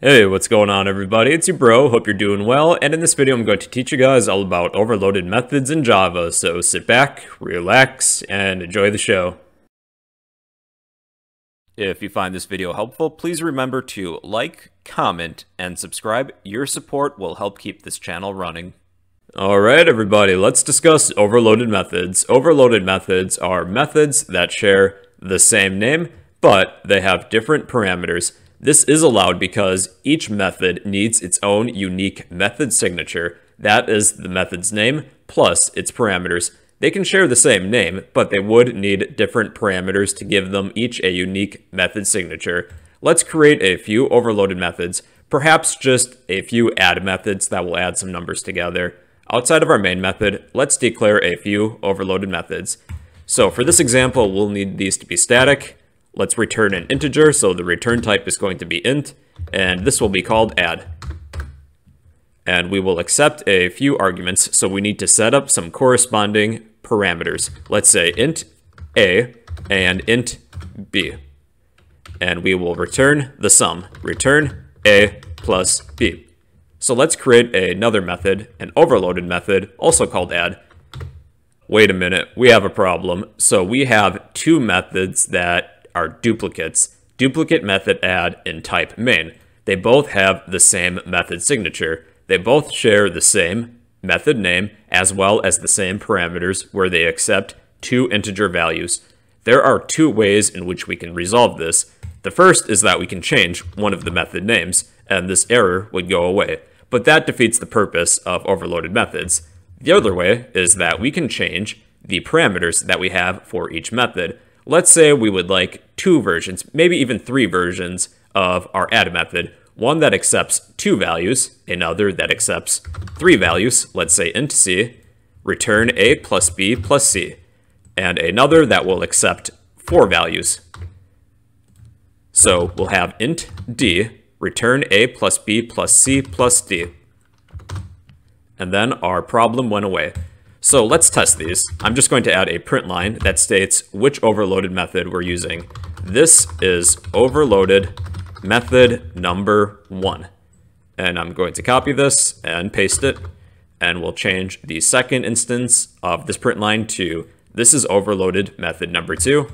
Hey, what's going on everybody? It's your bro, hope you're doing well, and in this video I'm going to teach you guys all about overloaded methods in Java, so sit back, relax, and enjoy the show. If you find this video helpful, please remember to like, comment, and subscribe. Your support will help keep this channel running. Alright everybody, let's discuss overloaded methods. Overloaded methods are methods that share the same name, but they have different parameters. This is allowed because each method needs its own unique method signature. That is the method's name plus its parameters. They can share the same name, but they would need different parameters to give them each a unique method signature. Let's create a few overloaded methods, perhaps just a few add methods that will add some numbers together. Outside of our main method, let's declare a few overloaded methods. So for this example, we'll need these to be static. Let's return an integer, so the return type is going to be int, and this will be called add. And we will accept a few arguments, so we need to set up some corresponding parameters. Let's say int a and int b. And we will return the sum, return a plus b. So let's create another method, an overloaded method, also called add. Wait a minute, we have a problem. So we have two methods that are duplicates. Duplicate method add and type main. They both have the same method signature. They both share the same method name as well as the same parameters where they accept two integer values. There are two ways in which we can resolve this. The first is that we can change one of the method names and this error would go away, but that defeats the purpose of overloaded methods. The other way is that we can change the parameters that we have for each method. Let's say we would like two versions, maybe even three versions of our add method. One that accepts two values, another that accepts three values, let's say int c, return a plus b plus c, and another that will accept four values. So we'll have int d, return a plus b plus c plus d. And then our problem went away. So let's test these. I'm just going to add a print line that states which overloaded method we're using. This is overloaded method number 1. And I'm going to copy this and paste it. And we'll change the second instance of this print line to this is overloaded method number 2.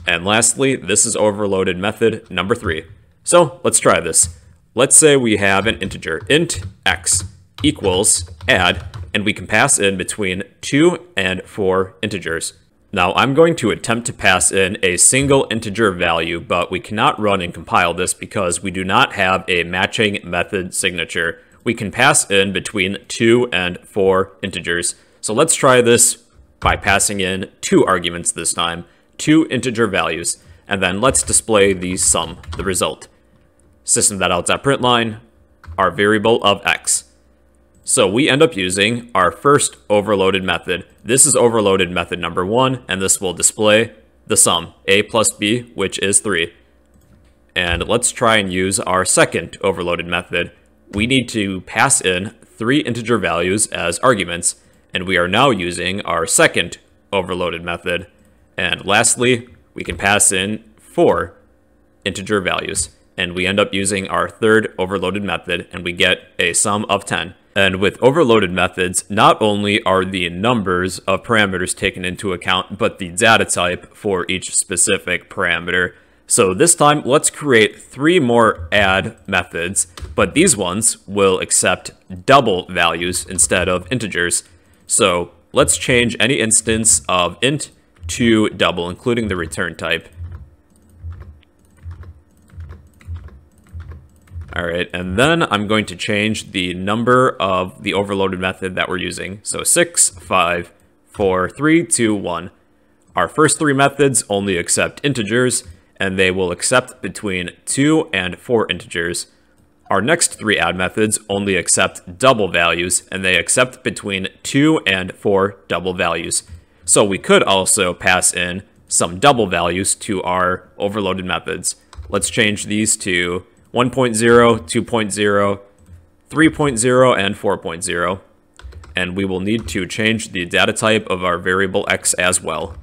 And lastly, this is overloaded method number 3. So let's try this. Let's say we have an integer, int x equals add, and we can pass in between 2 and 4 integers. Now I'm going to attempt to pass in a single integer value, but we cannot run and compile this because we do not have a matching method signature. We can pass in between 2 and 4 integers. So let's try this by passing in 2 arguments this time, 2 integer values, and then let's display the sum, the result. System.out.println, our variable of x. So we end up using our first overloaded method. This is overloaded method number 1, and this will display the sum, a plus b, which is 3. And let's try and use our second overloaded method. We need to pass in 3 integer values as arguments, and we are now using our second overloaded method. And lastly, we can pass in 4 integer values, and we end up using our third overloaded method, and we get a sum of 10. And with overloaded methods, not only are the numbers of parameters taken into account, but the data type for each specific parameter. So this time, let's create 3 more add methods, but these ones will accept double values instead of integers. So let's change any instance of int to double, including the return type. Alright, and then I'm going to change the number of the overloaded method that we're using. So 6, 5, 4, 3, 2, 1. Our first 3 methods only accept integers, and they will accept between 2 and 4 integers. Our next 3 add methods only accept double values, and they accept between 2 and 4 double values. So we could also pass in some double values to our overloaded methods. Let's change these to 1.0, 2.0, 3.0, and 4.0. And we will need to change the data type of our variable x as well.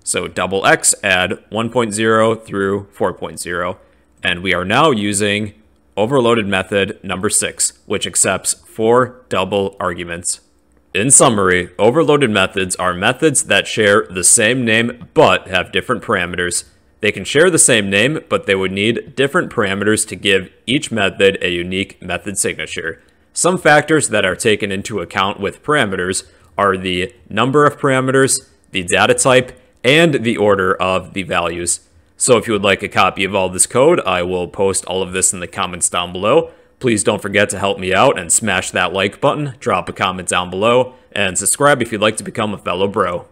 So double x add 1.0 through 4.0. And we are now using overloaded method number 6, which accepts 4 double arguments. In summary, overloaded methods are methods that share the same name but have different parameters. They can share the same name, but they would need different parameters to give each method a unique method signature. Some factors that are taken into account with parameters are the number of parameters, the data type, and the order of the values. So if you would like a copy of all this code, I will post all of this in the comments down below. Please don't forget to help me out and smash that like button, drop a comment down below, and subscribe if you'd like to become a fellow bro.